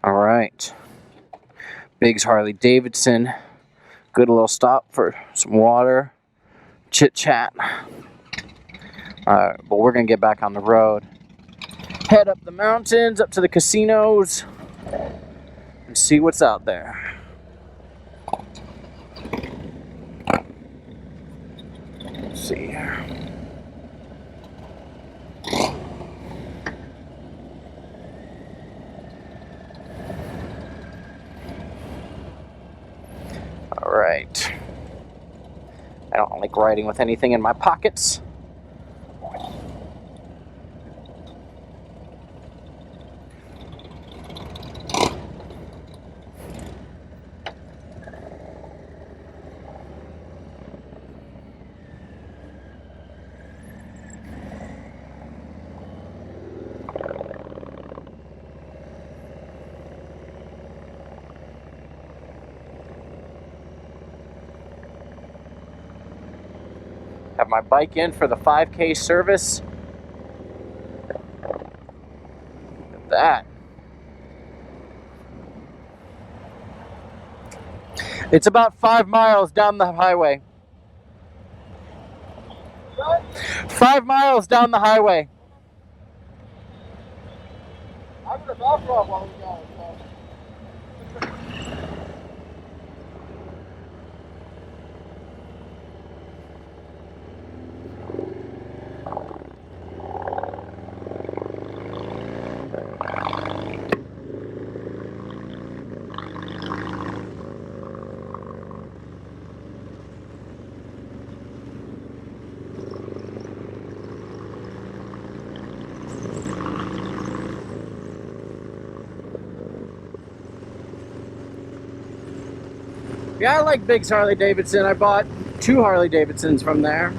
All right, Biggs Harley-Davidson. Good little stop for some water, chit chat. But we're gonna get back on the road, head up the mountains, up to the casinos, and see what's out there. Let's see here. All right. I don't like riding with anything in my pockets. Have my bike in for the 5K service. Look at that. It's about 5 miles down the highway. 5 miles down the highway. I'm in the background while we go. Yeah, I like Biggs Harley-Davidson. I bought 2 Harley-Davidsons from there,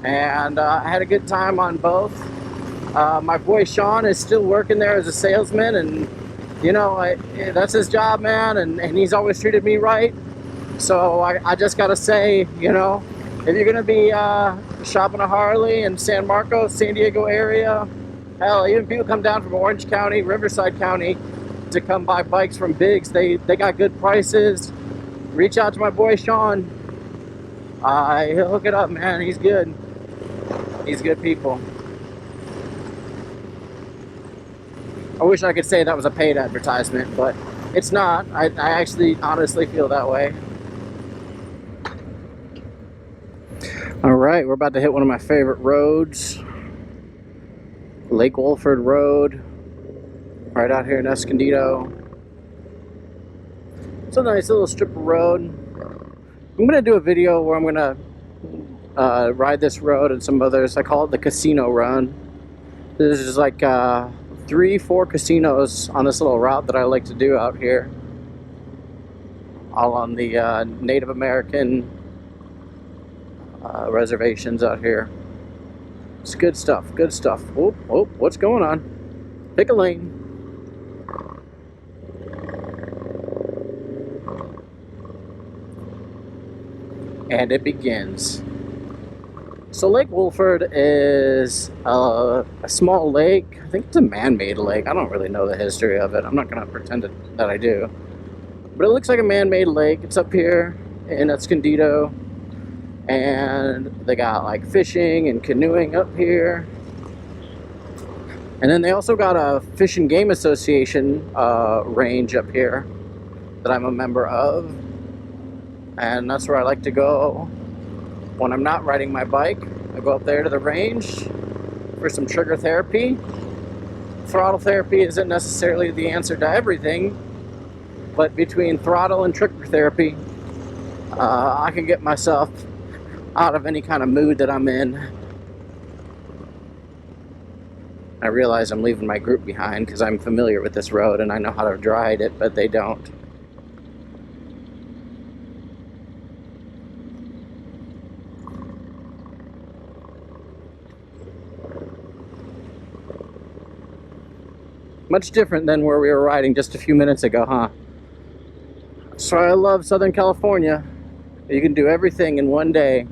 and I had a good time on both. My boy Sean is still working there as a salesman, and you know, that's his job, man, and he's always treated me right. So I just gotta say, you know, if you're gonna be shopping a Harley in San Marcos, San Diego area, hell, even people come down from Orange County, Riverside County to come buy bikes from Biggs. They got good prices. Reach out to my boy Sean. He'll hook it up, man. He's good. He's good people. I wish I could say that was a paid advertisement, but it's not. I actually honestly feel that way. All right, we're about to hit one of my favorite roads. Lake Wolford Road, right out here in Escondido. It's a nice little strip of road. I'm gonna do a video where I'm gonna ride this road and some others. I call it the casino run. This is like 3-4 casinos on this little route that I like to do out here, all on the Native American reservations out here. It's good stuff, good stuff. Oh, what's going on? Pick a lane. And it begins. So Lake Wolford is a small lake. I think it's a man-made lake. I don't really know the history of it. I'm not going to pretend that I do. But it looks like a man-made lake. It's up here in Escondido. And they got like fishing and canoeing up here. And then they also got a Fish and Game Association range up here that I'm a member of. And that's where I like to go when I'm not riding my bike. I go up there to the range for some trigger therapy. Throttle therapy isn't necessarily the answer to everything, but between throttle and trigger therapy, I can get myself out of any kind of mood that I'm in. I realize I'm leaving my group behind because I'm familiar with this road and I know how to ride it, but they don't. Much different than where we were riding just a few minutes ago, huh? So I love Southern California. You can do everything in one day.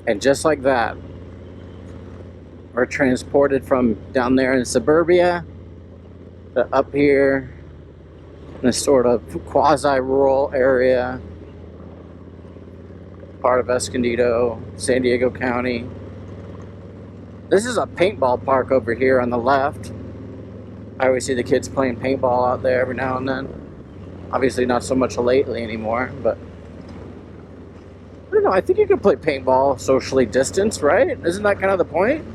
And just like that, we're transported from down there in suburbia to up here in a sort of quasi-rural area, part of Escondido, San Diego County. This is a paintball park over here on the left. I always see the kids playing paintball out there every now and then. Obviously not so much lately anymore, but I don't know, I think you can play paintball socially distanced, right? Isn't that kind of the point?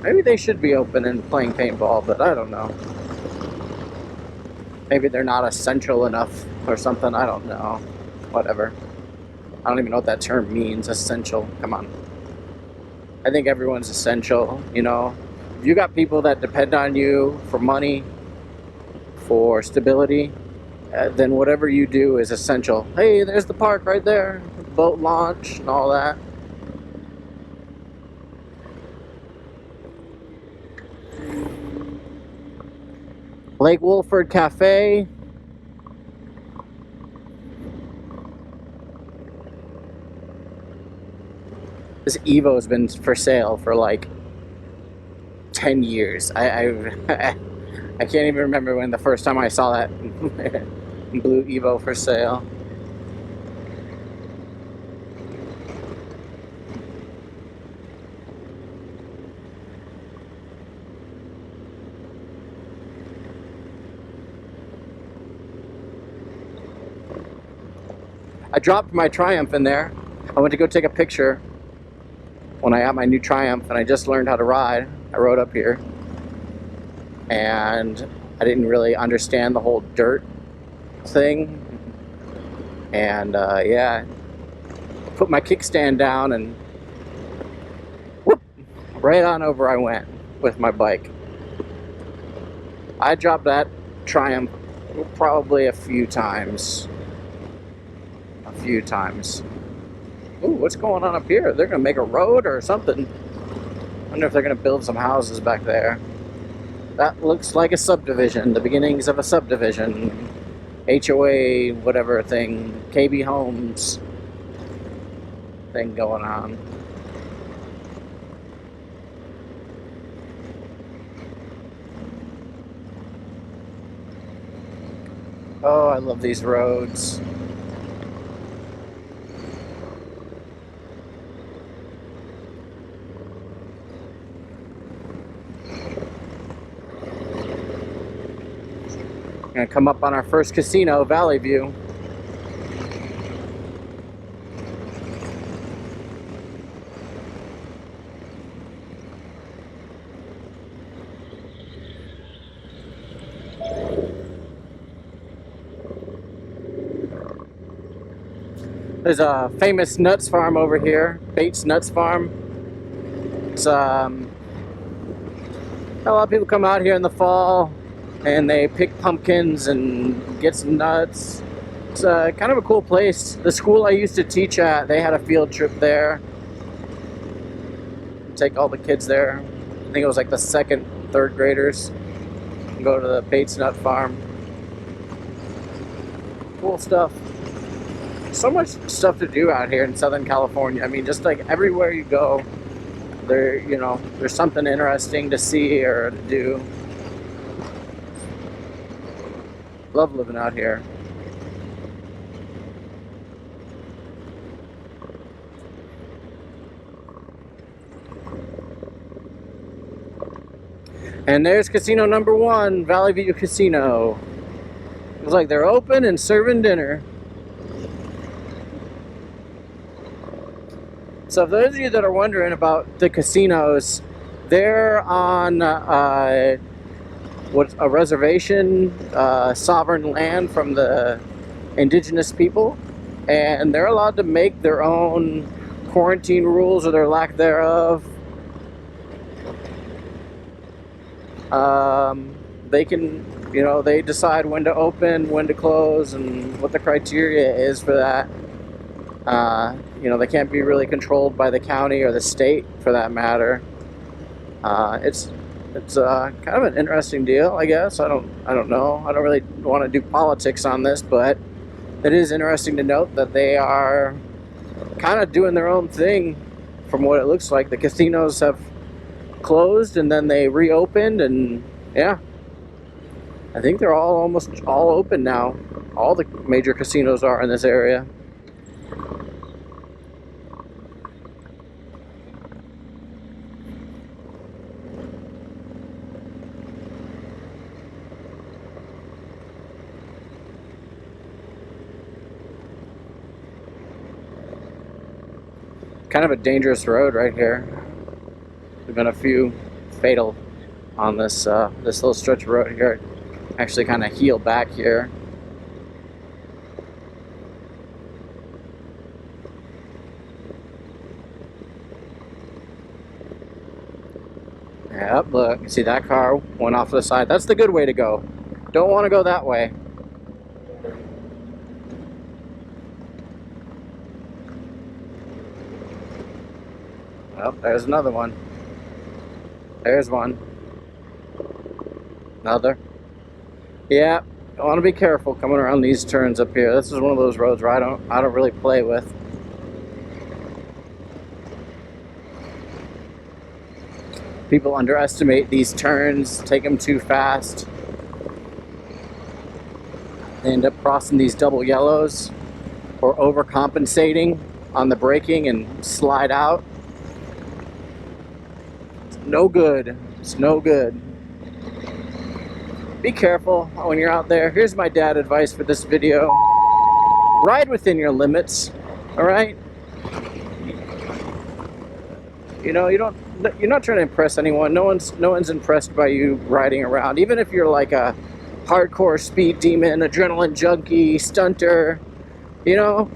Maybe they should be open and playing paintball, but I don't know. Maybe they're not essential enough or something, I don't know. Whatever. I don't even know what that term means, essential. Come on. I think everyone's essential, you know. If you got people that depend on you for money, for stability, then whatever you do is essential. Hey, there's the park right there. Boat launch and all that. Lake Wolford Cafe. This Evo has been for sale for like 10 years. I can't even remember when the first time I saw that blue Evo for sale. I dropped my Triumph in there. I went to go take a picture when I got my new Triumph, and I just learned how to ride. I rode up here, and I didn't really understand the whole dirt thing. And yeah, put my kickstand down, and whoop, right on over I went with my bike. I dropped that Triumph probably a few times. Ooh, what's going on up here? They're gonna make a road or something. I wonder if they're gonna build some houses back there. That looks like a subdivision, the beginnings of a subdivision. HOA, whatever thing, KB Homes thing going on. Oh, I love these roads. Gonna come up on our first casino, Valley View. There's a famous nuts farm over here, Bates Nuts Farm. It's a lot of people come out here in the fall and they pick pumpkins and get some nuts. It's kind of a cool place. The school I used to teach at, they had a field trip there. Take all the kids there. I think it was like the second, third graders. Go to the Bates Nut Farm. Cool stuff. So much stuff to do out here in Southern California. I mean, just like everywhere you go, there, you know, there's something interesting to see or to do. Love living out here. And there's casino number 1, Valley View Casino. Looks like they're open and serving dinner. So for those of you that are wondering about the casinos, they're on what's a reservation, sovereign land from the indigenous people, and they're allowed to make their own quarantine rules or their lack thereof. They can, you know, they decide when to open, when to close, and what the criteria is for that. You know, they can't be really controlled by the county or the state, for that matter. It's kind of an interesting deal, I guess. I don't know. I don't really want to do politics on this, but it is interesting to note that they are kind of doing their own thing from what it looks like. The casinos have closed and then they reopened, and yeah, I think they're almost all open now. All the major casinos are in this area. Kind of a dangerous road right here. There've been a few fatal on this this little stretch of road here. Actually kind of heel back here. Yep, look, see that car went off to the side. That's the good way to go. Don't want to go that way. Oh, there's another one. There's one. Another. Yeah, I want to be careful coming around these turns up here. This is one of those roads where I don't really play with. People underestimate these turns, take them too fast. They end up crossing these double yellows or overcompensating on the braking and slide out. It's no good. It's no good. Be careful when you're out there. Here's my dad advice for this video. Ride within your limits, all right? You know, you're not trying to impress anyone. No one's impressed by you riding around. Even if you're like a hardcore speed demon, adrenaline junkie, stunter, you know,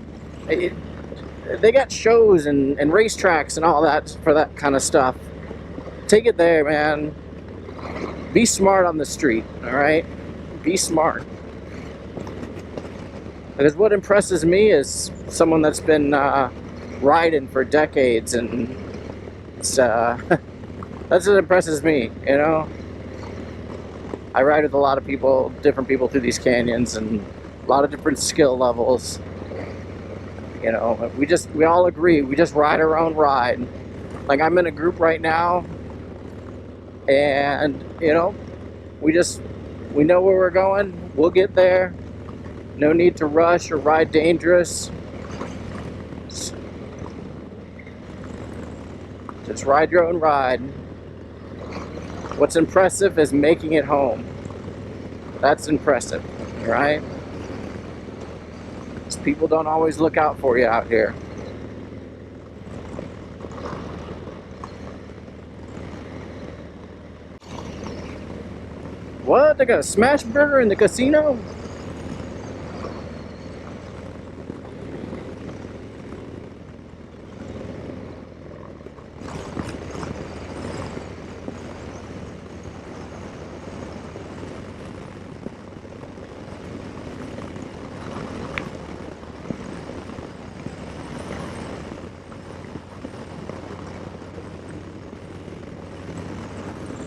they got shows and racetracks and all that for that kind of stuff. Take it there, man. Be smart on the street, all right? Be smart. Because what impresses me is someone that's been riding for decades, and it's, that's what impresses me, you know? I ride with a lot of people, different people through these canyons, and a lot of different skill levels. You know, we all agree, we just ride our own ride. Like, I'm in a group right now, and, you know, we know where we're going. We'll get there. No need to rush or ride dangerous. Just ride your own ride. What's impressive is making it home. That's impressive, right? Because people don't always look out for you out here. What? They got a smash burger in the casino?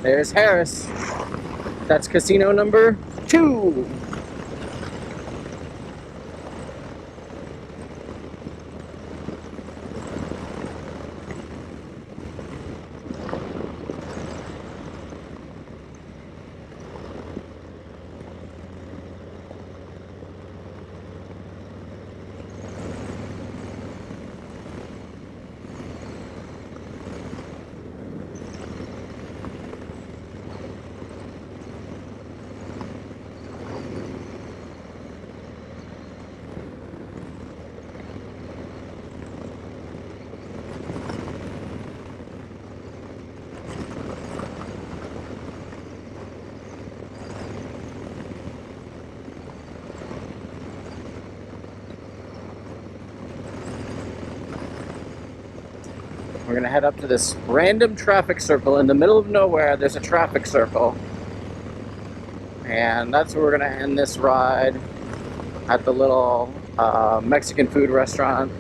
There's Harris. That's casino number 2. We're gonna head up to this random traffic circle in the middle of nowhere. There's a traffic circle, and that's where we're gonna end this ride, at the little Mexican food restaurant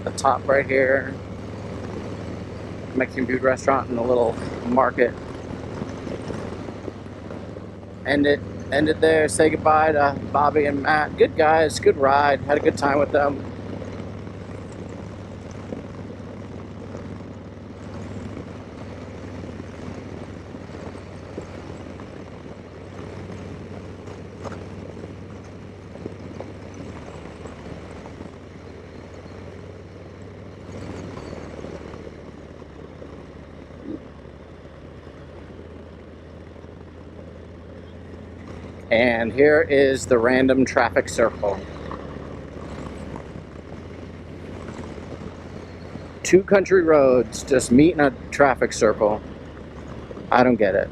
at the top right here. Mexican food restaurant in a little market. End it there. Say goodbye to Bobby and Matt. Good guys, good ride. Had a good time with them. And here is the random traffic circle. Two country roads just meet in a traffic circle. I don't get it.